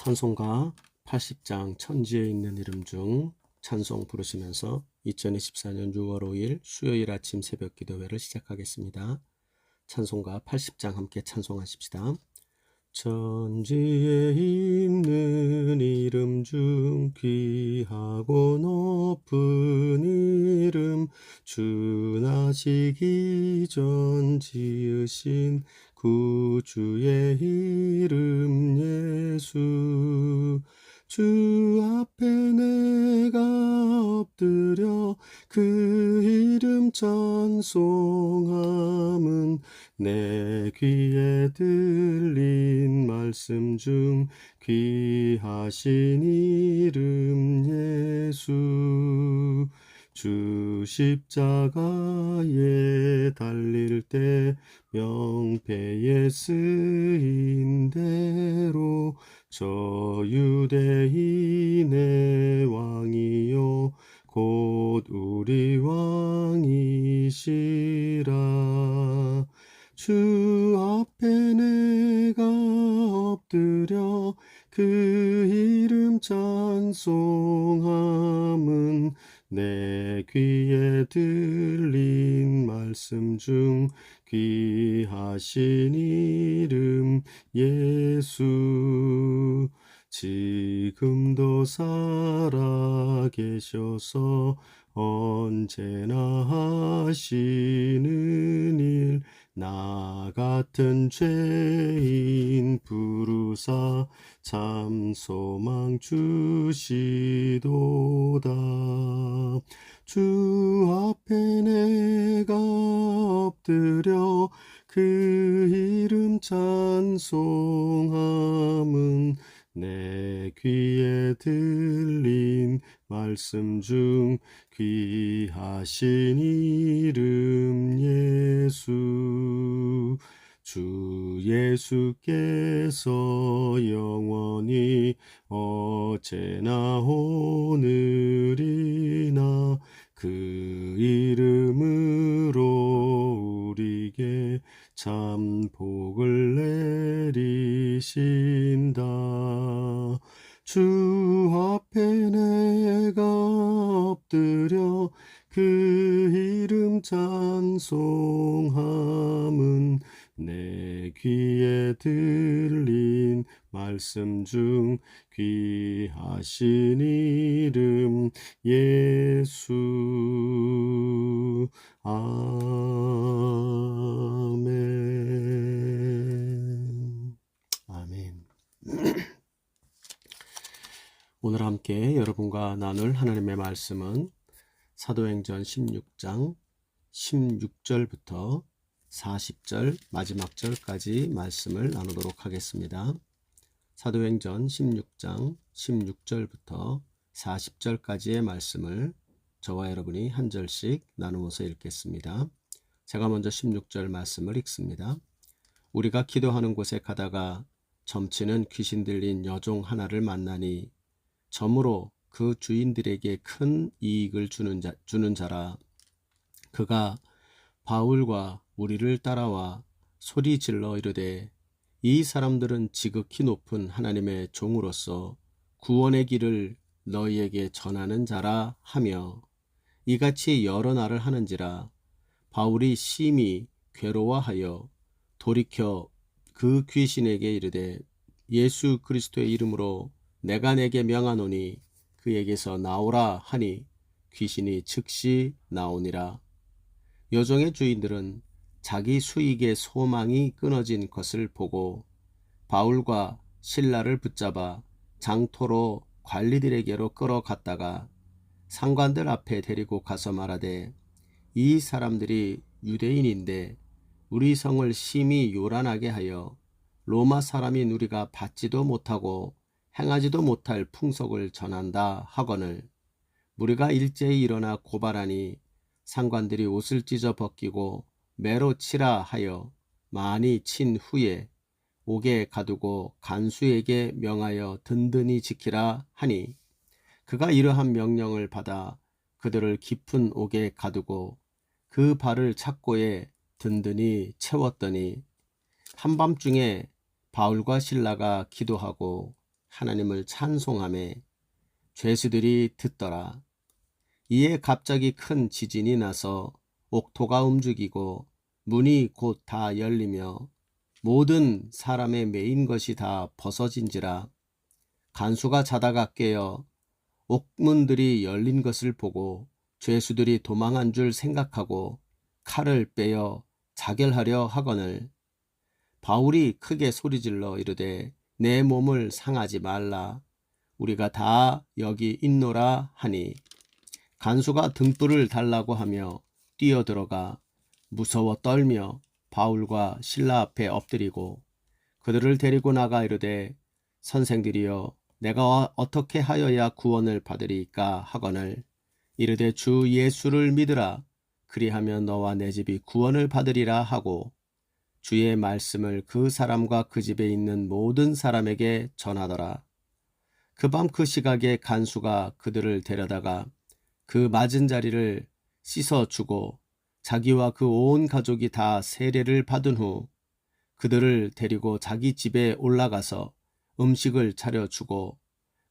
찬송가 80장 천지에 있는 이름 중 찬송 부르시면서 2024년 6월 5일 수요일 아침 새벽 기도회를 시작하겠습니다. 찬송가 80장 함께 찬송하십시다. 천지에 있는 이름 중 귀하고 높은 이름, 주나시기 전 지으신 구주의 이름 예수. 주 앞에 내가 엎드려 그 이름 찬송함은 내 귀에 들린 말씀 중 귀하신 이름 예수. 주 십자가에 달릴 때 명패에 쓰인 대로 저 유대인의 왕이요 곧 우리 왕이시라. 주 앞에 내가 엎드려 그 이름 찬송함은 내 귀에 들린 말씀 중 귀하신 이름 예수. 지금도 살아 계셔서 언제나 하시는 일, 나 같은 죄인 부르사 참 소망 주시도다. 주 앞에 내가 엎드려 그 이름 찬송함은 내 귀에 들린 말씀 중 귀하신 이름 예수. 주 예수께서 영원히 어제나 오늘이나 그 이름으로 우리에게 참 복을 내리신다. 주 앞에 내가 엎드려 그 이름 찬송함은 내 귀에 들린 말씀 중 귀하신 이름 예수. 아멘. 아멘. 오늘 함께 여러분과 나눌 하나님의 말씀은 사도행전 16장 16절부터 40절 마지막 절까지 말씀을 나누도록 하겠습니다. 사도행전 16장 16절부터 40절까지의 말씀을 저와 여러분이 한 절씩 나누어서 읽겠습니다. 제가 먼저 16절 말씀을 읽습니다. 우리가 기도하는 곳에 가다가 점치는 귀신 들린 여종 하나를 만나니 점으로 그 주인들에게 큰 이익을 주는 자라. 그가 바울과 우리를 따라와 소리 질러 이르되 이 사람들은 지극히 높은 하나님의 종으로서 구원의 길을 너희에게 전하는 자라 하며 이같이 여러 날을 하는지라. 바울이 심히 괴로워하여 돌이켜 그 귀신에게 이르되 예수 그리스도의 이름으로 내가 내게 명하노니 그에게서 나오라 하니 귀신이 즉시 나오니라. 여종의 주인들은 자기 수익의 소망이 끊어진 것을 보고 바울과 실라를 붙잡아 장토로 관리들에게로 끌어갔다가 상관들 앞에 데리고 가서 말하되 이 사람들이 유대인인데 우리 성을 심히 요란하게 하여 로마 사람인 우리가 받지도 못하고 행하지도 못할 풍속을 전한다 하거늘 우리가 일제히 일어나 고발하니 상관들이 옷을 찢어 벗기고 매로 치라 하여 많이 친 후에 옥에 가두고 간수에게 명하여 든든히 지키라 하니 그가 이러한 명령을 받아 그들을 깊은 옥에 가두고 그 발을 착고에 든든히 채웠더니 한밤중에 바울과 실라가 기도하고 하나님을 찬송하며 죄수들이 듣더라. 이에 갑자기 큰 지진이 나서 옥토가 움직이고 문이 곧 다 열리며 모든 사람의 매인 것이 다 벗어진지라. 간수가 자다가 깨어 옥문들이 열린 것을 보고 죄수들이 도망한 줄 생각하고 칼을 빼어 자결하려 하거늘 바울이 크게 소리질러 이르되 내 몸을 상하지 말라. 우리가 다 여기 있노라 하니 간수가 등불을 달라고 하며 뛰어들어가 무서워 떨며 바울과 실라 앞에 엎드리고 그들을 데리고 나가 이르되 선생들이여 내가 어떻게 하여야 구원을 받으리까 하거늘 이르되 주 예수를 믿으라. 그리하면 너와 내 집이 구원을 받으리라 하고 주의 말씀을 그 사람과 그 집에 있는 모든 사람에게 전하더라. 그 밤 그 시각에 간수가 그들을 데려다가 그 맞은 자리를 씻어주고 자기와 그 온 가족이 다 세례를 받은 후 그들을 데리고 자기 집에 올라가서 음식을 차려주고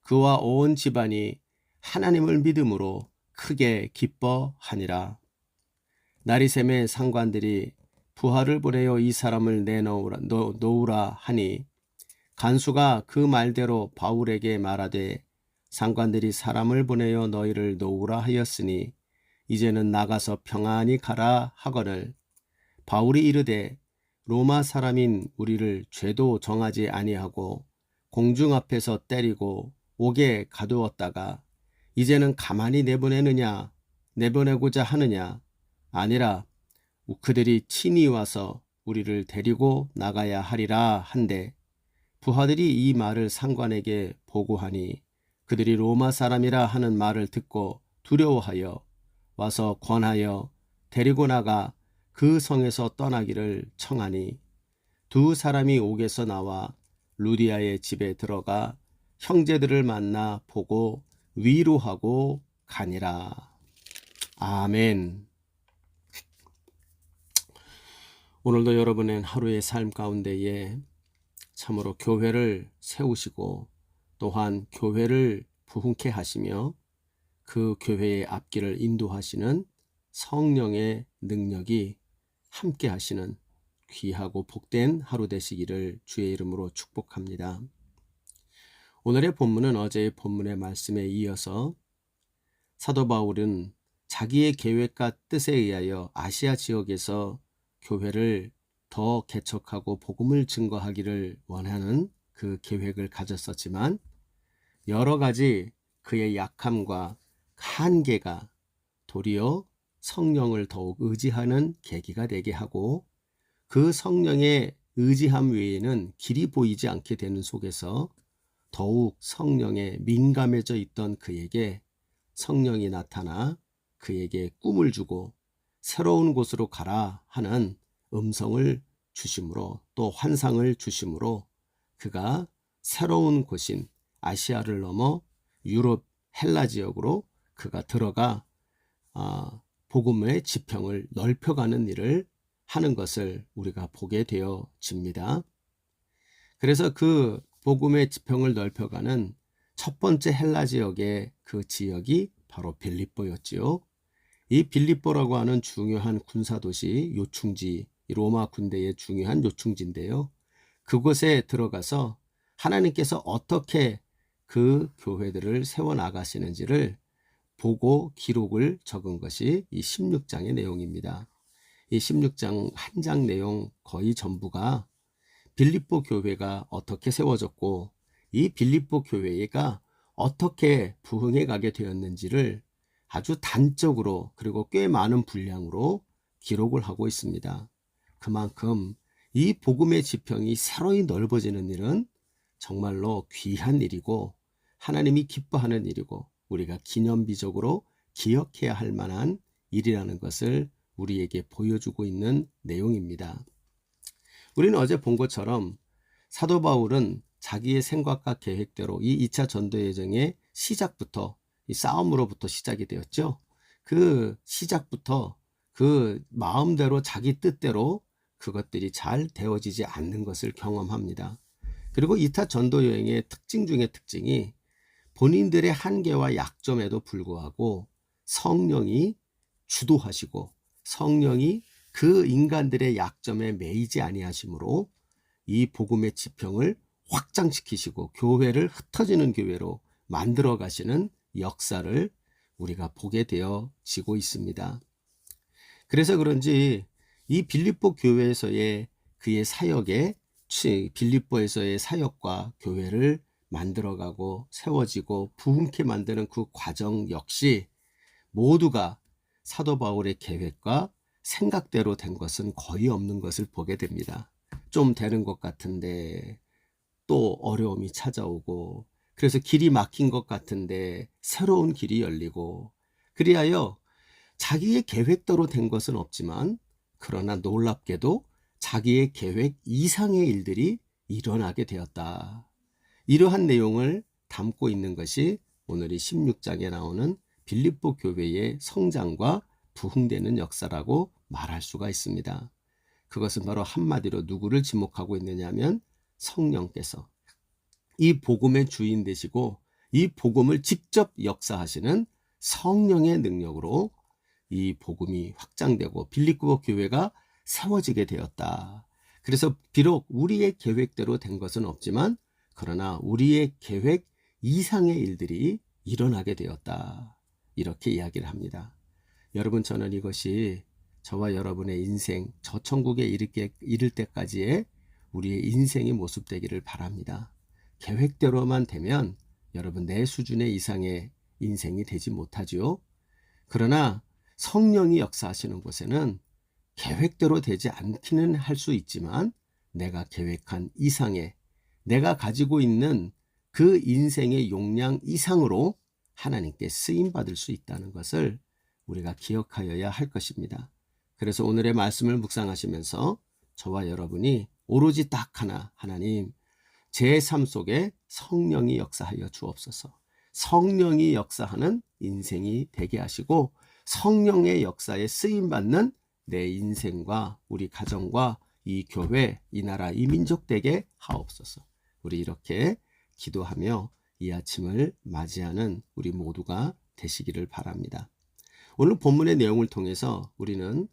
그와 온 집안이 하나님을 믿음으로 크게 기뻐하니라. 나리샘의 상관들이 부하를 보내어 이 사람을 내놓으라 하니 간수가 그 말대로 바울에게 말하되 상관들이 사람을 보내어 너희를 놓으라 하였으니 이제는 나가서 평안히 가라 하거늘 바울이 이르되 로마 사람인 우리를 죄도 정하지 아니하고 공중 앞에서 때리고 옥에 가두었다가 이제는 가만히 내보내고자 하느냐 아니라 그들이 친히 와서 우리를 데리고 나가야 하리라 한데 부하들이 이 말을 상관에게 보고하니 그들이 로마 사람이라 하는 말을 듣고 두려워하여 와서 권하여 데리고 나가 그 성에서 떠나기를 청하니 두 사람이 옥에서 나와 루디아의 집에 들어가 형제들을 만나 보고 위로하고 가니라. 아멘. 오늘도 여러분의 하루의 삶 가운데에 참으로 교회를 세우시고 또한 교회를 부흥케 하시며 그 교회의 앞길을 인도하시는 성령의 능력이 함께 하시는 귀하고 복된 하루 되시기를 주의 이름으로 축복합니다. 오늘의 본문은 어제의 본문의 말씀에 이어서 사도 바울은 자기의 계획과 뜻에 의하여 아시아 지역에서 교회를 더 개척하고 복음을 증거하기를 원하는 그 계획을 가졌었지만 여러 가지 그의 약함과 한계가 도리어 성령을 더욱 의지하는 계기가 되게 하고 그 성령의 의지함 외에는 길이 보이지 않게 되는 속에서 더욱 성령에 민감해져 있던 그에게 성령이 나타나 그에게 꿈을 주고 새로운 곳으로 가라 하는 음성을 주심으로 또 환상을 주심으로 그가 새로운 곳인 아시아를 넘어 유럽 헬라 지역으로 그가 들어가 복음의 지평을 넓혀가는 일을 하는 것을 우리가 보게 되어집니다. 그래서 그 복음의 지평을 넓혀가는 첫 번째 헬라 지역의 그 지역이 바로 빌립보였지요. 이 빌립보라고 하는 중요한 군사도시 요충지, 로마 군대의 중요한 요충지인데요. 그곳에 들어가서 하나님께서 어떻게 그 교회들을 세워나가시는지를 보고 기록을 적은 것이 이 16장의 내용입니다. 이 16장 한 장 내용 거의 전부가 빌립보 교회가 어떻게 세워졌고 이 빌립보 교회가 어떻게 부흥해 가게 되었는지를 아주 단적으로 그리고 꽤 많은 분량으로 기록을 하고 있습니다. 그만큼 이 복음의 지평이 새로이 넓어지는 일은 정말로 귀한 일이고 하나님이 기뻐하는 일이고 우리가 기념비적으로 기억해야 할 만한 일이라는 것을 우리에게 보여주고 있는 내용입니다. 우리는 어제 본 것처럼 사도 바울은 자기의 생각과 계획대로 이 2차 전도여정의 시작부터 이 싸움으로부터 시작이 되었죠. 그 시작부터 그 마음대로 자기 뜻대로 그것들이 잘 되어지지 않는 것을 경험합니다. 그리고 이타 전도 여행의 특징 중의 특징이 본인들의 한계와 약점에도 불구하고 성령이 주도하시고 성령이 그 인간들의 약점에 매이지 아니하심으로 이 복음의 지평을 확장시키시고 교회를 흩어지는 교회로 만들어 가시는 역사를 우리가 보게 되어지고 있습니다. 그래서 그런지 이 빌립보 교회에서의 그의 사역에 빌립보에서의 사역과 교회를 만들어가고 세워지고 부흥케 만드는 그 과정 역시 모두가 사도 바울의 계획과 생각대로 된 것은 거의 없는 것을 보게 됩니다. 좀 되는 것 같은데 또 어려움이 찾아오고, 그래서 길이 막힌 것 같은데 새로운 길이 열리고, 그리하여 자기의 계획대로 된 것은 없지만 그러나 놀랍게도 자기의 계획 이상의 일들이 일어나게 되었다. 이러한 내용을 담고 있는 것이 오늘 이 16장에 나오는 빌립보 교회의 성장과 부흥되는 역사라고 말할 수가 있습니다. 그것은 바로 한마디로 누구를 지목하고 있느냐 하면 성령께서 이 복음의 주인 되시고 이 복음을 직접 역사하시는 성령의 능력으로 이 복음이 확장되고 빌립보 교회가 세워지게 되었다. 그래서 비록 우리의 계획대로 된 것은 없지만 그러나 우리의 계획 이상의 일들이 일어나게 되었다. 이렇게 이야기를 합니다. 여러분, 저는 이것이 저와 여러분의 인생, 저 천국에 이를 때까지의 우리의 인생의 모습 되기를 바랍니다. 계획대로만 되면 여러분 내 수준의 이상의 인생이 되지 못하지요. 그러나 성령이 역사하시는 곳에는 계획대로 되지 않기는 할 수 있지만 내가 계획한 이상의, 내가 가지고 있는 그 인생의 용량 이상으로 하나님께 쓰임받을 수 있다는 것을 우리가 기억하여야 할 것입니다. 그래서 오늘의 말씀을 묵상하시면서 저와 여러분이 오로지 딱 하나, 하나님, 제 삶 속에 성령이 역사하여 주옵소서. 성령이 역사하는 인생이 되게 하시고 성령의 역사에 쓰임받는 내 인생과 우리 가정과 이 교회, 이 나라, 이 민족 되게 하옵소서. 우리 이렇게 기도하며 이 아침을 맞이하는 우리 모두가 되시기를 바랍니다. 오늘 본문의 내용을 통해서 우리는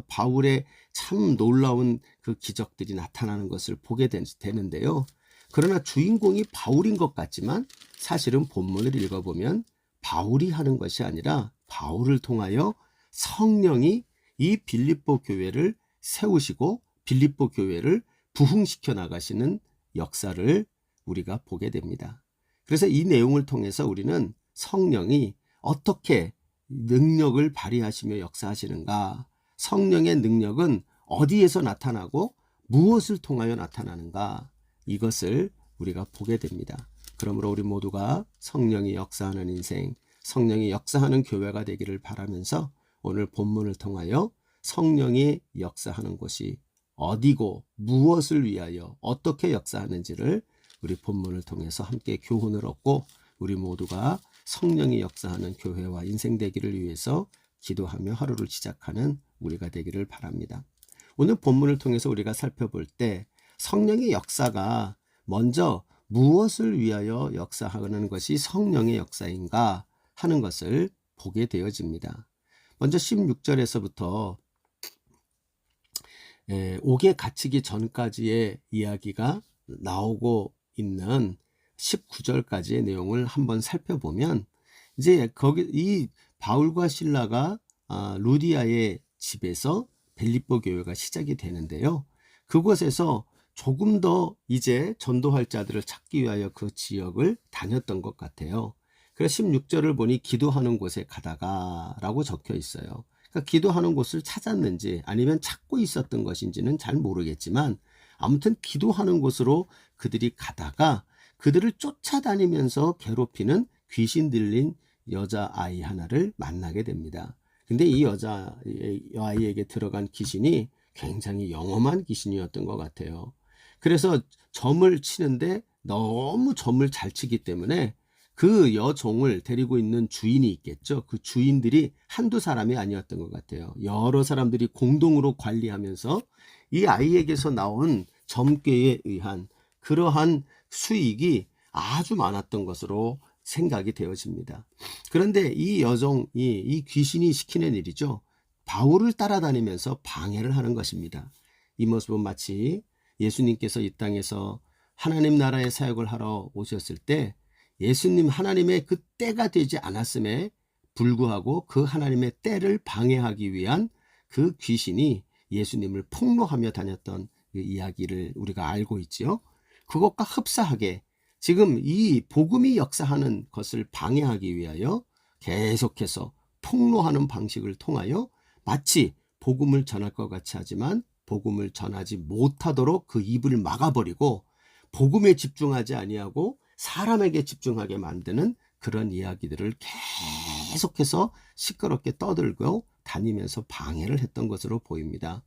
바울의 참 놀라운 그 기적들이 나타나는 것을 보게 되는데요. 그러나 주인공이 바울인 것 같지만 사실은 본문을 읽어보면 바울이 하는 것이 아니라 바울을 통하여 성령이 이 빌립보 교회를 세우시고 빌립보 교회를 부흥시켜 나가시는 역사를 우리가 보게 됩니다. 그래서 이 내용을 통해서 우리는 성령이 어떻게 능력을 발휘하시며 역사하시는가, 성령의 능력은 어디에서 나타나고 무엇을 통하여 나타나는가, 이것을 우리가 보게 됩니다. 그러므로 우리 모두가 성령이 역사하는 인생, 성령이 역사하는 교회가 되기를 바라면서 오늘 본문을 통하여 성령이 역사하는 곳이 어디고 무엇을 위하여 어떻게 역사하는지를 우리 본문을 통해서 함께 교훈을 얻고 우리 모두가 성령이 역사하는 교회와 인생 되기를 위해서 기도하며 하루를 시작하는 우리가 되기를 바랍니다. 오늘 본문을 통해서 우리가 살펴볼 때 성령의 역사가 먼저 무엇을 위하여 역사하는 것이 성령의 역사인가 하는 것을 보게 되어집니다. 먼저 16절에서부터 옥에 갇히기 전까지의 이야기가 나오고 있는 19절까지의 내용을 한번 살펴보면 이제 이 바울과 실라가 루디아의 집에서 빌립보 교회가 시작이 되는데요. 그곳에서 조금 더 이제 전도할 자들을 찾기 위하여 그 지역을 다녔던 것 같아요. 그래서 16절을 보니 기도하는 곳에 가다가 라고 적혀 있어요. 그러니까 기도하는 곳을 찾았는지 아니면 찾고 있었던 것인지는 잘 모르겠지만 아무튼 기도하는 곳으로 그들이 가다가 그들을 쫓아다니면서 괴롭히는 귀신 들린 여자아이 하나를 만나게 됩니다. 근데 이 여자아이에게 들어간 귀신이 굉장히 영험한 귀신이었던 것 같아요. 그래서 점을 치는데 너무 점을 잘 치기 때문에 그 여종을 데리고 있는 주인이 있겠죠. 그 주인들이 한두 사람이 아니었던 것 같아요. 여러 사람들이 공동으로 관리하면서 이 아이에게서 나온 점괘에 의한 그러한 수익이 아주 많았던 것으로 생각이 되어집니다. 그런데 이 여종이, 이 귀신이 시키는 일이죠. 바울을 따라다니면서 방해를 하는 것입니다. 이 모습은 마치 예수님께서 이 땅에서 하나님 나라의 사역을 하러 오셨을 때 예수님 하나님의 그 때가 되지 않았음에 불구하고 그 하나님의 때를 방해하기 위한 그 귀신이 예수님을 폭로하며 다녔던 그 이야기를 우리가 알고 있지요. 그것과 흡사하게 지금 이 복음이 역사하는 것을 방해하기 위하여 계속해서 폭로하는 방식을 통하여 마치 복음을 전할 것 같이 하지만 복음을 전하지 못하도록 그 입을 막아버리고 복음에 집중하지 아니하고 사람에게 집중하게 만드는 그런 이야기들을 계속해서 시끄럽게 떠들고 다니면서 방해를 했던 것으로 보입니다.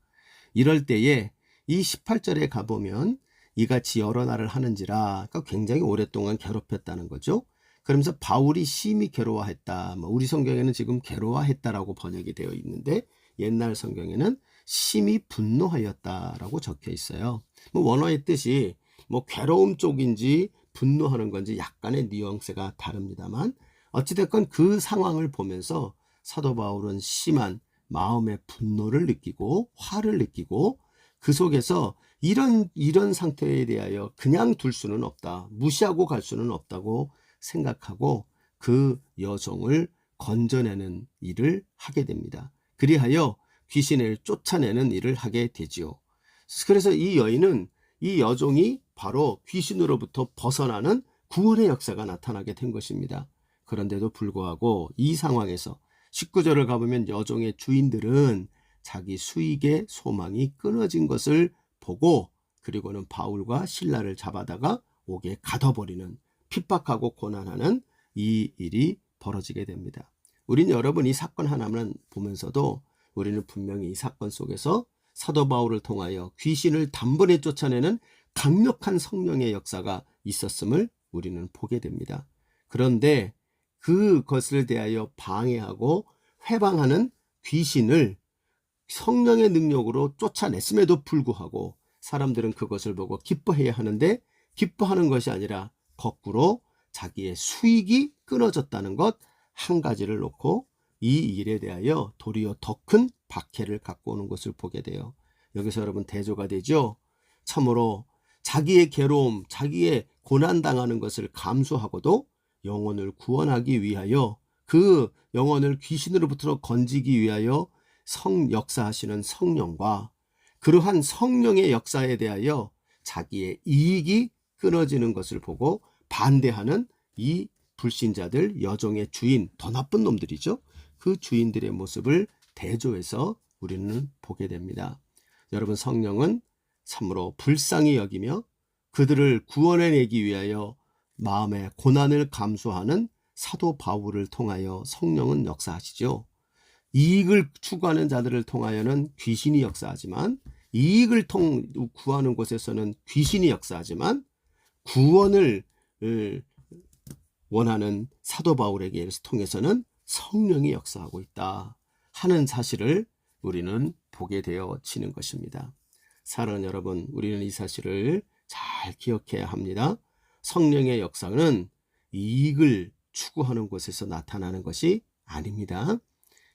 이럴 때에 이 18절에 가보면 이같이 여러 날을 하는지라, 그러니까 굉장히 오랫동안 괴롭혔다는 거죠. 그러면서 바울이 심히 괴로워했다. 우리 성경에는 지금 괴로워했다라고 번역이 되어 있는데 옛날 성경에는 심히 분노하였다라고 적혀 있어요. 원어의 뜻이 괴로움 쪽인지 분노하는 건지 약간의 뉘앙스가 다릅니다만 어찌됐건 그 상황을 보면서 사도 바울은 심한 마음의 분노를 느끼고 화를 느끼고 그 속에서 이런 상태에 대하여 그냥 둘 수는 없다, 무시하고 갈 수는 없다고 생각하고 그 여종을 건져내는 일을 하게 됩니다. 그리하여 귀신을 쫓아내는 일을 하게 되지요. 그래서 이 여종이 바로 귀신으로부터 벗어나는 구원의 역사가 나타나게 된 것입니다. 그런데도 불구하고 이 상황에서 19절을 가보면 여종의 주인들은 자기 수익의 소망이 끊어진 것을 보고 그리고는 바울과 실라를 잡아다가 옥에 가둬버리는, 핍박하고 고난하는 이 일이 벌어지게 됩니다. 우린 여러분 이 사건 하나만 보면서도 우리는 분명히 이 사건 속에서 사도 바울을 통하여 귀신을 단번에 쫓아내는 강력한 성령의 역사가 있었음을 우리는 보게 됩니다. 그런데 그것을 대하여 방해하고 회방하는 귀신을 성령의 능력으로 쫓아냈음에도 불구하고 사람들은 그것을 보고 기뻐해야 하는데 기뻐하는 것이 아니라 거꾸로 자기의 수익이 끊어졌다는 것 한 가지를 놓고 이 일에 대하여 도리어 더 큰 박해를 갖고 오는 것을 보게 돼요. 여기서 여러분 대조가 되죠. 참으로 자기의 괴로움, 자기의 고난당하는 것을 감수하고도 영혼을 구원하기 위하여 그 영혼을 귀신으로부터 건지기 위하여 역사하시는 성령과 그러한 성령의 역사에 대하여 자기의 이익이 끊어지는 것을 보고 반대하는 이 불신자들, 여종의 주인, 더 나쁜 놈들이죠. 그 주인들의 모습을 대조해서 우리는 보게 됩니다. 여러분, 성령은 참으로 불쌍히 여기며 그들을 구원해내기 위하여 마음의 고난을 감수하는 사도 바울을 통하여 성령은 역사하시죠. 이익을 추구하는 자들을 통하여는 귀신이 역사하지만 이익을 구하는 곳에서는 귀신이 역사하지만 구원을 원하는 사도 바울에게 통해서는 성령이 역사하고 있다 하는 사실을 우리는 보게 되어지는 것입니다. 사랑하는 여러분, 우리는 이 사실을 잘 기억해야 합니다. 성령의 역사는 이익을 추구하는 곳에서 나타나는 것이 아닙니다.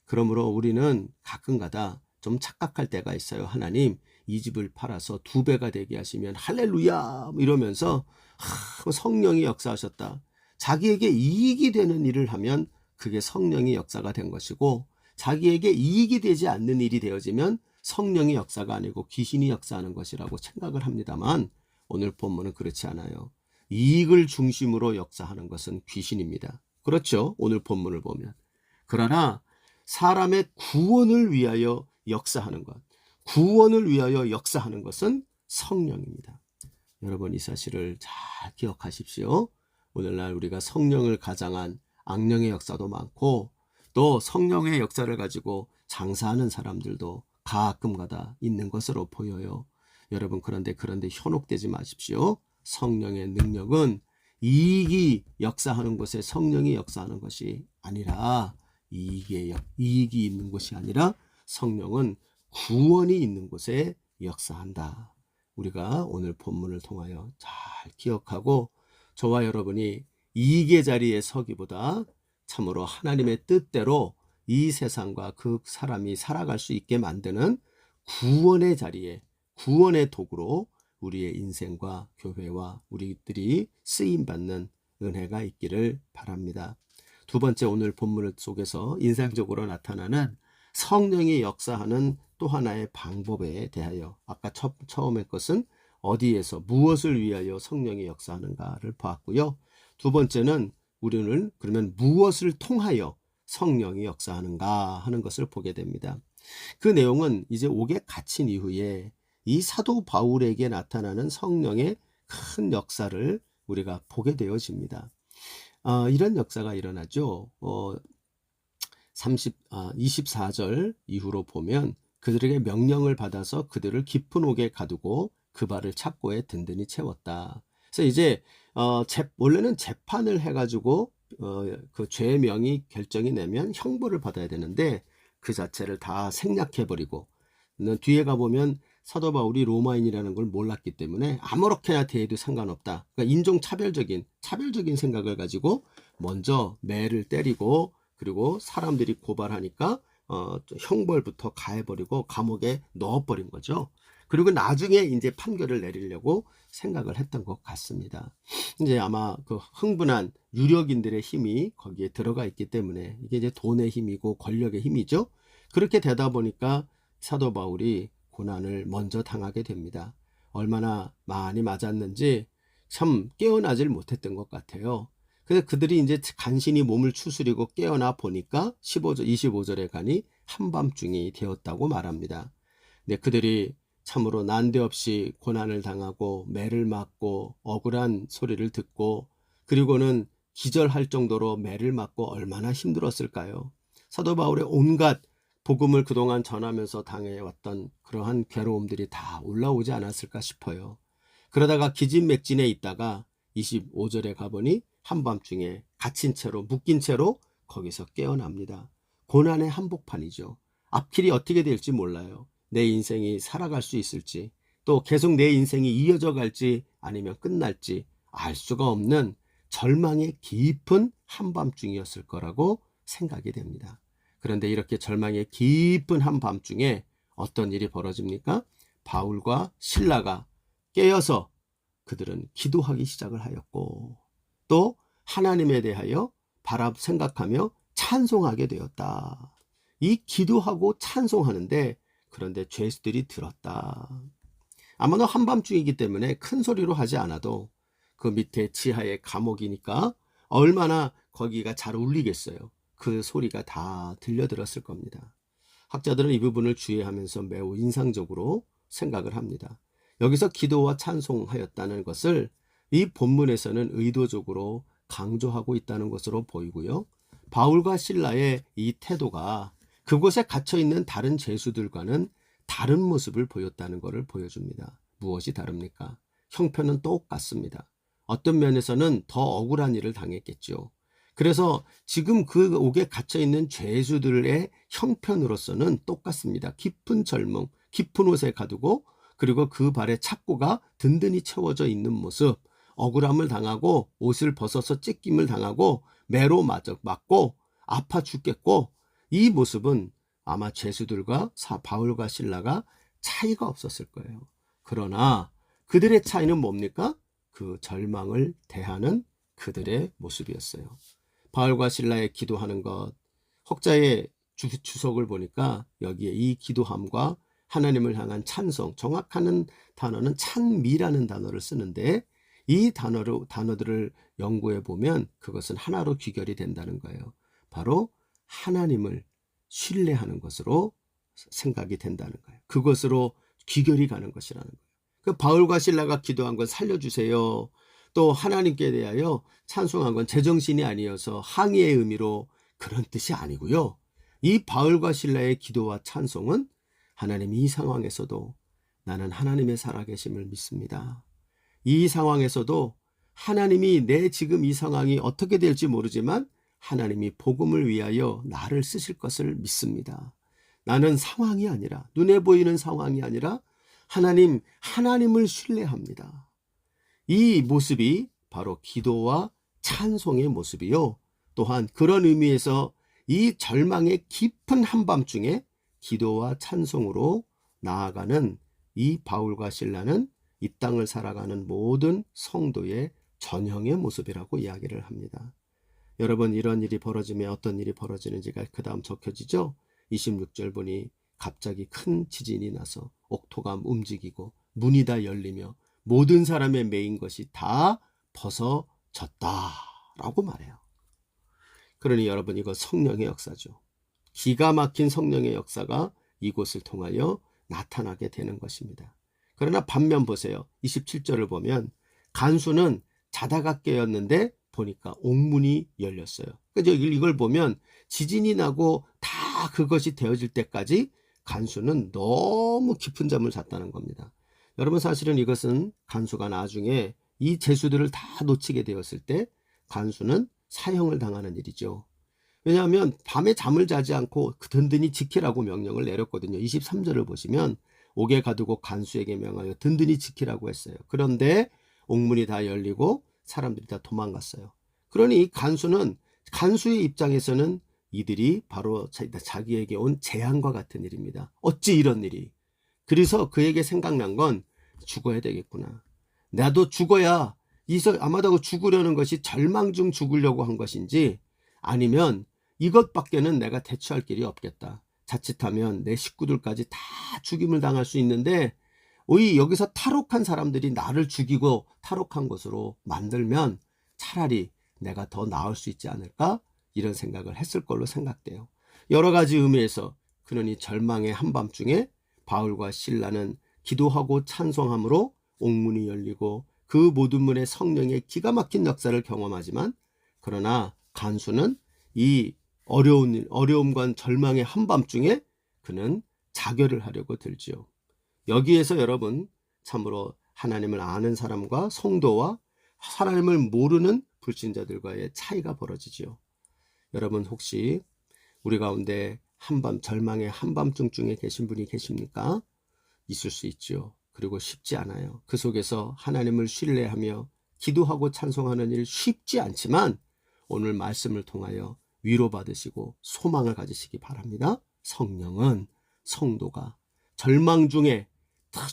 그러므로 우리는 가끔가다 좀 착각할 때가 있어요. 하나님, 이 집을 팔아서 2배가 되게 하시면 할렐루야 이러면서 성령이 역사하셨다. 자기에게 이익이 되는 일을 하면 그게 성령의 역사가 된 것이고 자기에게 이익이 되지 않는 일이 되어지면 성령의 역사가 아니고 귀신이 역사하는 것이라고 생각을 합니다만 오늘 본문은 그렇지 않아요. 이익을 중심으로 역사하는 것은 귀신입니다. 그렇죠? 오늘 본문을 보면. 그러나 사람의 구원을 위하여 역사하는 것, 구원을 위하여 역사하는 것은 성령입니다. 여러분 이 사실을 잘 기억하십시오. 오늘날 우리가 성령을 가장한 악령의 역사도 많고 또 성령의 역사를 가지고 장사하는 사람들도 가끔가다 있는 것으로 보여요. 여러분 그런데 현혹되지 마십시오. 성령의 능력은 이익이 역사하는 곳에 성령이 역사하는 것이 아니라 이익이 있는 곳이 아니라 성령은 구원이 있는 곳에 역사한다. 우리가 오늘 본문을 통하여 잘 기억하고 저와 여러분이 이계 자리에 서기보다 참으로 하나님의 뜻대로 이 세상과 그 사람이 살아갈 수 있게 만드는 구원의 자리에, 구원의 도구로 우리의 인생과 교회와 우리들이 쓰임받는 은혜가 있기를 바랍니다. 두 번째, 오늘 본문 속에서 인상적으로 나타나는 성령이 역사하는 또 하나의 방법에 대하여, 아까 처음의 것은 어디에서 무엇을 위하여 성령이 역사하는가를 보았고요. 두 번째는 우리는 그러면 무엇을 통하여 성령이 역사하는가 하는 것을 보게 됩니다. 그 내용은 이제 옥에 갇힌 이후에 이 사도 바울에게 나타나는 성령의 큰 역사를 우리가 보게 되어집니다. 이런 역사가 일어나죠. 24절 이후로 보면 그들에게 명령을 받아서 그들을 깊은 옥에 가두고 그 발을 착고에 든든히 채웠다. 그래서 이제 원래는 재판을 해가지고 그 죄명이 결정이 내면 형벌을 받아야 되는데 그 자체를 다 생략해버리고 뒤에 가보면 사도 바울이 로마인이라는 걸 몰랐기 때문에 아무렇게나 대해도 상관없다. 그러니까 인종차별적인 생각을 가지고 먼저 매를 때리고 그리고 사람들이 고발하니까 형벌부터 가해버리고 감옥에 넣어버린 거죠. 그리고 나중에 이제 판결을 내리려고 생각을 했던 것 같습니다. 이제 아마 그 흥분한 유력인들의 힘이 거기에 들어가 있기 때문에 이게 이제 돈의 힘이고 권력의 힘이죠. 그렇게 되다 보니까 사도 바울이 고난을 먼저 당하게 됩니다. 얼마나 많이 맞았는지 참 깨어나질 못했던 것 같아요. 그래서 그들이 이제 간신히 몸을 추스리고 깨어나 보니까 25절에 가니 한밤중이 되었다고 말합니다. 근데 그들이 참으로 난데없이 고난을 당하고 매를 맞고 억울한 소리를 듣고 그리고는 기절할 정도로 매를 맞고 얼마나 힘들었을까요? 사도 바울의 온갖 복음을 그동안 전하면서 당해왔던 그러한 괴로움들이 다 올라오지 않았을까 싶어요. 그러다가 기진맥진에 있다가 25절에 가보니 한밤중에 갇힌 채로 묶인 채로 거기서 깨어납니다. 고난의 한복판이죠. 앞길이 어떻게 될지 몰라요. 내 인생이 살아갈 수 있을지 또 계속 내 인생이 이어져 갈지 아니면 끝날지 알 수가 없는 절망의 깊은 한밤중이었을 거라고 생각이 됩니다. 그런데 이렇게 절망의 깊은 한밤중에 어떤 일이 벌어집니까? 바울과 실라가 깨어서 그들은 기도하기 시작을 하였고 또 하나님에 대하여 생각하며 찬송하게 되었다. 이 기도하고 찬송하는데 그런데 죄수들이 들었다. 아마도 한밤중이기 때문에 큰 소리로 하지 않아도 그 밑에 지하의 감옥이니까 얼마나 거기가 잘 울리겠어요. 그 소리가 다 들려들었을 겁니다. 학자들은 이 부분을 주의하면서 매우 인상적으로 생각을 합니다. 여기서 기도와 찬송하였다는 것을 이 본문에서는 의도적으로 강조하고 있다는 것으로 보이고요. 바울과 실라의 이 태도가 그곳에 갇혀있는 다른 죄수들과는 다른 모습을 보였다는 것을 보여줍니다. 무엇이 다릅니까? 형편은 똑같습니다. 어떤 면에서는 더 억울한 일을 당했겠죠. 그래서 지금 그 옥에 갇혀있는 죄수들의 형편으로서는 똑같습니다. 깊은 절망, 깊은 옷에 가두고 그리고 그 발에 착고가 든든히 채워져 있는 모습, 억울함을 당하고 옷을 벗어서 찢김을 당하고 매로 맞고 아파 죽겠고 이 모습은 아마 죄수들과 바울과 실라가 차이가 없었을 거예요. 그러나 그들의 차이는 뭡니까? 그 절망을 대하는 그들의 모습이었어요. 바울과 실라의 기도하는 것, 혹자의 주석을 보니까 여기에 이 기도함과 하나님을 향한 찬송, 정확한 단어는 찬미라는 단어를 쓰는데 이 단어들을 연구해 보면 그것은 하나로 귀결이 된다는 거예요. 바로 하나님을 신뢰하는 것으로 생각이 된다는 거예요. 그것으로 귀결이 가는 것이라는 거예요. 그 바울과 실라가 기도한 건 살려주세요. 또 하나님께 대하여 찬송한 건 제정신이 아니어서 항의의 의미로 그런 뜻이 아니고요. 이 바울과 실라의 기도와 찬송은 하나님 이 상황에서도 나는 하나님의 살아계심을 믿습니다. 이 상황에서도 하나님이 내 지금 이 상황이 어떻게 될지 모르지만 하나님이 복음을 위하여 나를 쓰실 것을 믿습니다. 나는 상황이 아니라 눈에 보이는 상황이 아니라 하나님을 신뢰합니다. 이 모습이 바로 기도와 찬송의 모습이요. 또한 그런 의미에서 이 절망의 깊은 한밤중에 기도와 찬송으로 나아가는 이 바울과 실라는 이 땅을 살아가는 모든 성도의 전형의 모습이라고 이야기를 합니다. 여러분, 이런 일이 벌어지면 어떤 일이 벌어지는지가 그 다음 적혀지죠. 26절 보니 갑자기 큰 지진이 나서 옥토가 움직이고 문이 다 열리며 모든 사람의 매인 것이 다 벗어졌다라고 말해요. 그러니 여러분, 이거 성령의 역사죠. 기가 막힌 성령의 역사가 이곳을 통하여 나타나게 되는 것입니다. 그러나 반면 보세요. 27절을 보면 간수는 자다가 깨었는데 보니까 옥문이 열렸어요. 그죠? 이걸 보면 지진이 나고 다 그것이 되어질 때까지 간수는 너무 깊은 잠을 잤다는 겁니다. 여러분, 사실은 이것은 간수가 나중에 이 죄수들을 다 놓치게 되었을 때 간수는 사형을 당하는 일이죠. 왜냐하면 밤에 잠을 자지 않고 든든히 지키라고 명령을 내렸거든요. 23절을 보시면 옥에 가두고 간수에게 명하여 든든히 지키라고 했어요. 그런데 옥문이 다 열리고 사람들이 다 도망갔어요. 그러니 이 간수의 입장에서는 이들이 바로 자기에게 온 재앙과 같은 일입니다. 어찌 이런 일이. 그래서 그에게 생각난 건 죽어야 되겠구나. 나도 죽어야, 아마도 죽으려는 것이 절망 중 죽으려고 한 것인지 아니면 이것밖에는 내가 대처할 길이 없겠다. 자칫하면 내 식구들까지 다 죽임을 당할 수 있는데 여기서 탈옥한 사람들이 나를 죽이고 탈옥한 것으로 만들면 차라리 내가 더 나을 수 있지 않을까? 이런 생각을 했을 걸로 생각돼요. 여러 가지 의미에서 그러니 절망의 한밤중에 바울과 실라는 기도하고 찬송함으로 옥문이 열리고 그 모든 문에 성령의 기가 막힌 역사를 경험하지만, 그러나 간수는 이 어려움과 절망의 한밤중에 그는 자결을 하려고 들지요. 여기에서 여러분, 참으로 하나님을 아는 사람과 성도와 하나님을 모르는 불신자들과의 차이가 벌어지지요. 여러분, 혹시 우리 가운데 절망의 한밤중 중에 계신 분이 계십니까? 있을 수 있지요. 그리고 쉽지 않아요. 그 속에서 하나님을 신뢰하며 기도하고 찬송하는 일 쉽지 않지만 오늘 말씀을 통하여 위로받으시고 소망을 가지시기 바랍니다. 성령은 성도가 절망 중에,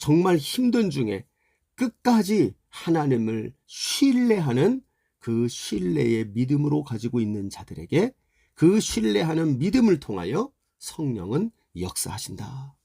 정말 힘든 중에 끝까지 하나님을 신뢰하는 그 신뢰의 믿음으로 가지고 있는 자들에게 그 신뢰하는 믿음을 통하여 성령은 역사하신다.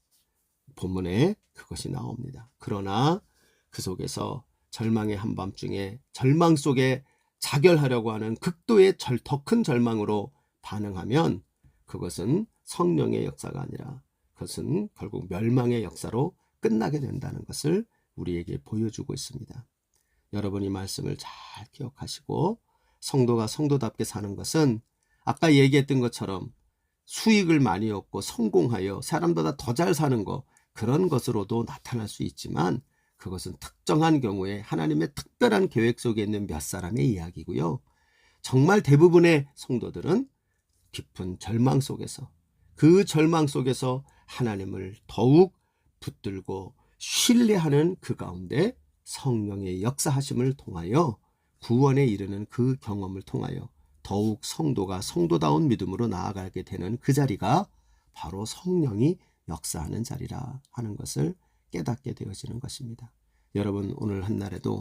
본문에 그것이 나옵니다. 그러나 그 속에서 절망의 한밤중에 절망 속에 자결하려고 하는 극도의 더 큰 절망으로 반응하면 그것은 성령의 역사가 아니라 그것은 결국 멸망의 역사로 끝나게 된다는 것을 우리에게 보여주고 있습니다. 여러분, 이 말씀을 잘 기억하시고 성도가 성도답게 사는 것은 아까 얘기했던 것처럼 수익을 많이 얻고 성공하여 사람보다 더 잘 사는 것, 그런 것으로도 나타날 수 있지만 그것은 특정한 경우에 하나님의 특별한 계획 속에 있는 몇 사람의 이야기고요. 정말 대부분의 성도들은 깊은 절망 속에서, 그 절망 속에서 하나님을 더욱 붙들고 신뢰하는 그 가운데 성령의 역사하심을 통하여 구원에 이르는 그 경험을 통하여 더욱 성도가 성도다운 믿음으로 나아가게 되는 그 자리가 바로 성령이 역사하는 자리라 하는 것을 깨닫게 되어지는 것입니다. 여러분, 오늘 한날에도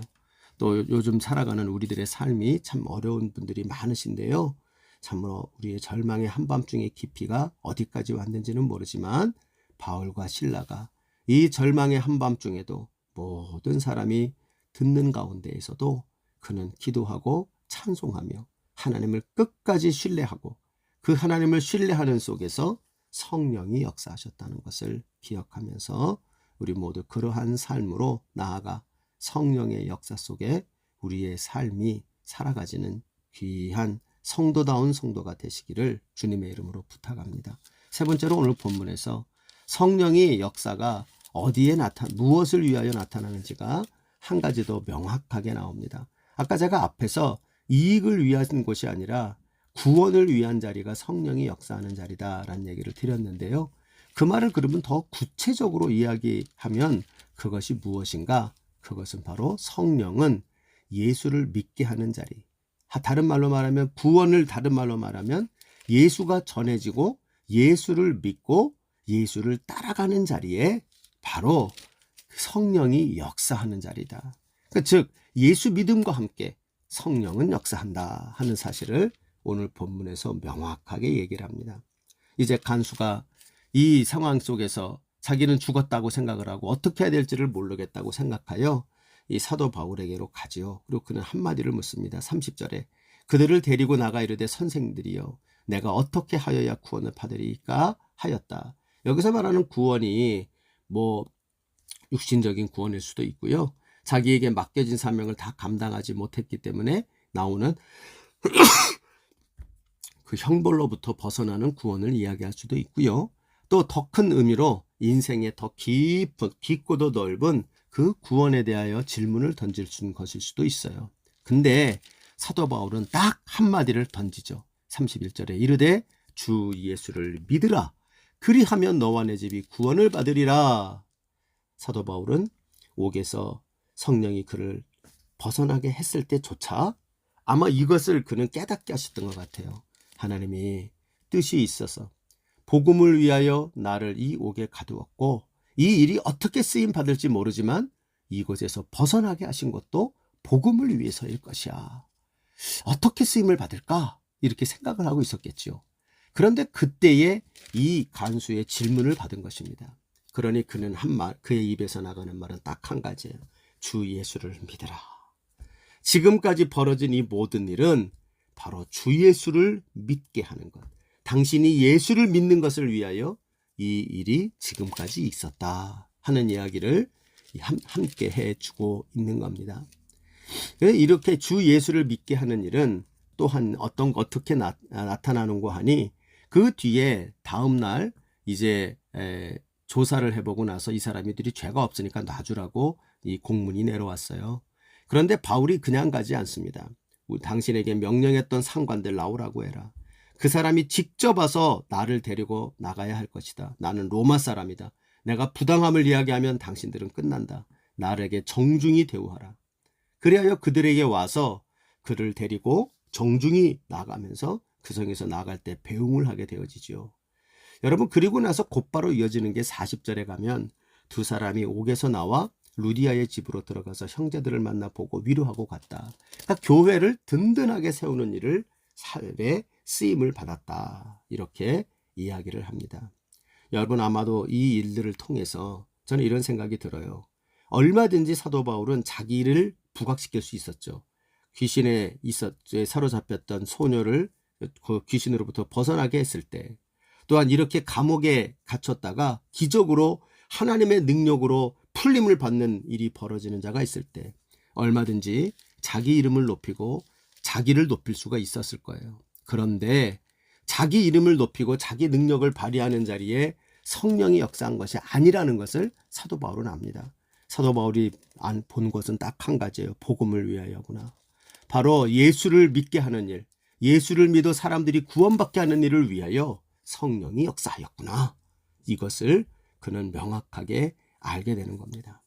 또 요즘 살아가는 우리들의 삶이 참 어려운 분들이 많으신데요. 참으로 우리의 절망의 한밤중의 깊이가 어디까지 왔는지는 모르지만 바울과 실라가 이 절망의 한밤중에도 모든 사람이 듣는 가운데에서도 그는 기도하고 찬송하며 하나님을 끝까지 신뢰하고 그 하나님을 신뢰하는 속에서 성령이 역사하셨다는 것을 기억하면서 우리 모두 그러한 삶으로 나아가 성령의 역사 속에 우리의 삶이 살아가지는 귀한 성도다운 성도가 되시기를 주님의 이름으로 부탁합니다. 세 번째로 오늘 본문에서 성령의 역사가 어디에 무엇을 위하여 나타나는지가 한 가지 더 명확하게 나옵니다. 아까 제가 앞에서 이익을 위한 것이 아니라 구원을 위한 자리가 성령이 역사하는 자리다라는 얘기를 드렸는데요. 그 말을 그러면 더 구체적으로 이야기하면 그것이 무엇인가? 그것은 바로 성령은 예수를 믿게 하는 자리. 다른 말로 말하면 구원을 다른 말로 말하면 예수가 전해지고 예수를 믿고 예수를 따라가는 자리에 바로 성령이 역사하는 자리다. 즉 예수 믿음과 함께 성령은 역사한다 하는 사실을 오늘 본문에서 명확하게 얘기를 합니다. 이제 간수가 이 상황 속에서 자기는 죽었다고 생각을 하고 어떻게 해야 될지를 모르겠다고 생각하여 이 사도 바울에게로 가지요. 그리고 그는 한마디를 묻습니다. 30절에 그들을 데리고 나가 이르되 선생들이여 내가 어떻게 하여야 구원을 받으리까 하였다. 여기서 말하는 구원이 뭐 육신적인 구원일 수도 있고요. 자기에게 맡겨진 사명을 다 감당하지 못했기 때문에 나오는 그 형벌로부터 벗어나는 구원을 이야기할 수도 있고요. 또 더 큰 의미로 인생의 더 깊고도 넓은 그 구원에 대하여 질문을 던질 수 있는 것일 수도 있어요. 근데 사도 바울은 딱 한마디를 던지죠. 31절에 이르되 주 예수를 믿으라. 그리하면 너와 내 집이 구원을 받으리라. 사도 바울은 옥에서 성령이 그를 벗어나게 했을 때조차 아마 이것을 그는 깨닫게 하셨던 것 같아요. 하나님이 뜻이 있어서 복음을 위하여 나를 이 옥에 가두었고 이 일이 어떻게 쓰임 받을지 모르지만 이곳에서 벗어나게 하신 것도 복음을 위해서일 것이야. 어떻게 쓰임을 받을까? 이렇게 생각을 하고 있었겠죠. 그런데 그때에 이 간수의 질문을 받은 것입니다. 그러니 그는 그의 입에서 나가는 말은 딱 한 가지예요. 주 예수를 믿으라. 지금까지 벌어진 이 모든 일은 바로 주 예수를 믿게 하는 것. 당신이 예수를 믿는 것을 위하여 이 일이 지금까지 있었다 하는 이야기를 함께 해주고 있는 겁니다. 이렇게 주 예수를 믿게 하는 일은 또한 어떻게 나타나는고 하니 그 뒤에 다음날 이제 조사를 해보고 나서 이 사람들이 죄가 없으니까 놔주라고 이 공문이 내려왔어요. 그런데 바울이 그냥 가지 않습니다. 당신에게 명령했던 상관들 나오라고 해라. 그 사람이 직접 와서 나를 데리고 나가야 할 것이다. 나는 로마 사람이다. 내가 부당함을 이야기하면 당신들은 끝난다. 나에게 정중히 대우하라. 그리하여 그들에게 와서 그를 데리고 정중히 나가면서 그 성에서 나갈 때 배웅을 하게 되어지죠. 여러분 그리고 나서 곧바로 이어지는 게 40절에 가면 두 사람이 옥에서 나와 루디아의 집으로 들어가서 형제들을 만나보고 위로하고 갔다. 그러니까 교회를 든든하게 세우는 일을 삶에 쓰임을 받았다. 이렇게 이야기를 합니다. 여러분 아마도 이 일들을 통해서 저는 이런 생각이 들어요. 얼마든지 사도 바울은 자기를 부각시킬 수 있었죠. 귀신에 사로잡혔던 소녀를 그 귀신으로부터 벗어나게 했을 때, 또한 이렇게 감옥에 갇혔다가 기적으로 하나님의 능력으로 풀림을 받는 일이 벌어지는 자가 있을 때 얼마든지 자기 이름을 높이고 자기를 높일 수가 있었을 거예요. 그런데 자기 이름을 높이고 자기 능력을 발휘하는 자리에 성령이 역사한 것이 아니라는 것을 사도 바울은 압니다. 사도 바울이 본 것은 딱 한 가지예요. 복음을 위하여구나. 바로 예수를 믿게 하는 일, 예수를 믿어 사람들이 구원받게 하는 일을 위하여 성령이 역사하였구나. 이것을 그는 명확하게 알게 되는 겁니다.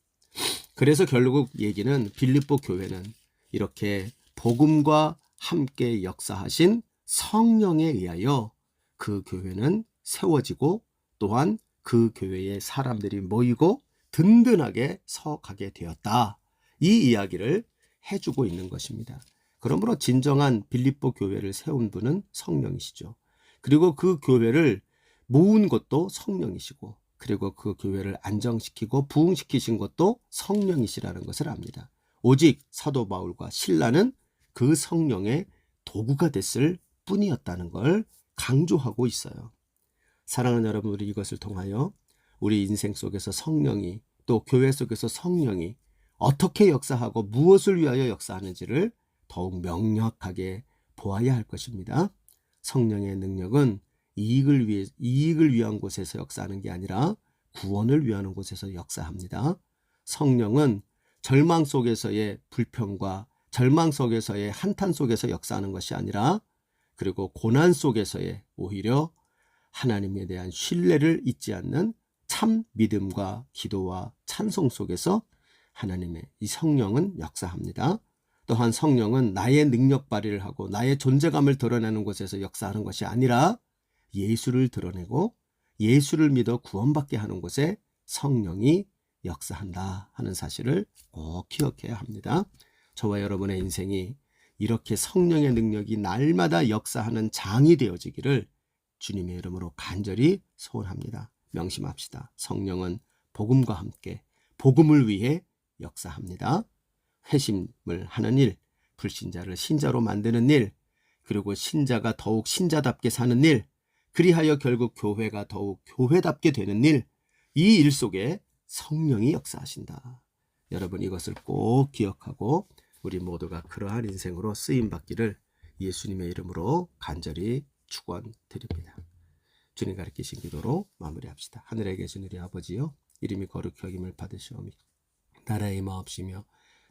그래서 결국 얘기는 빌립보 교회는 이렇게 복음과 함께 역사하신 성령에 의하여 그 교회는 세워지고 또한 그 교회에 사람들이 모이고 든든하게 서가게 되었다. 이 이야기를 해주고 있는 것입니다. 그러므로 진정한 빌립보 교회를 세운 분은 성령이시죠. 그리고 그 교회를 모은 것도 성령이시고 그리고 그 교회를 안정시키고 부흥시키신 것도 성령이시라는 것을 압니다. 오직 사도 바울과 실라는 그 성령의 도구가 됐을 뿐이었다는 걸 강조하고 있어요. 사랑하는 여러분, 우리 이것을 통하여 우리 인생 속에서 성령이 또 교회 속에서 성령이 어떻게 역사하고 무엇을 위하여 역사하는지를 더욱 명확하게 보아야 할 것입니다. 성령의 능력은 이익을 위한 곳에서 역사하는 게 아니라 구원을 위하는 곳에서 역사합니다. 성령은 절망 속에서의 불평과 절망 속에서의 한탄 속에서 역사하는 것이 아니라 그리고 고난 속에서의 오히려 하나님에 대한 신뢰를 잊지 않는 참 믿음과 기도와 찬송 속에서 하나님의 이 성령은 역사합니다. 또한 성령은 나의 능력 발휘를 하고 나의 존재감을 드러내는 곳에서 역사하는 것이 아니라 예수를 드러내고 예수를 믿어 구원받게 하는 곳에 성령이 역사한다 하는 사실을 꼭 기억해야 합니다. 저와 여러분의 인생이 이렇게 성령의 능력이 날마다 역사하는 장이 되어지기를 주님의 이름으로 간절히 소원합니다. 명심합시다. 성령은 복음과 함께 복음을 위해 역사합니다. 회심을 하는 일, 불신자를 신자로 만드는 일, 그리고 신자가 더욱 신자답게 사는 일, 그리하여 결국 교회가 더욱 교회답게 되는 일, 이 일 속에 성령이 역사하신다. 여러분 이것을 꼭 기억하고 우리 모두가 그러한 인생으로 쓰임받기를 예수님의 이름으로 간절히 축원드립니다. 주님 가르치신 기도로 마무리합시다. 하늘에 계신 우리 아버지요, 이름이 거룩히 여김을 받으시오며 나라의 마옵시며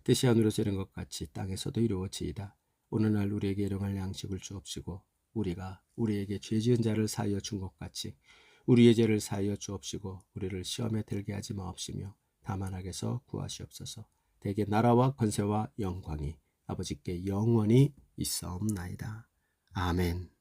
뜻이 하늘에서 이룬 것 같이 땅에서도 이루어지이다. 오늘날 우리에게 일용할 양식을 주옵시고 우리가 우리에게 죄 지은 자를 사하여 준 것 같이 우리의 죄를 사하여 주옵시고 우리를 시험에 들게 하지 마옵시며 다만 악에서 구하시옵소서. 대개 나라와 권세와 영광이 아버지께 영원히 있사옵나이다. 아멘.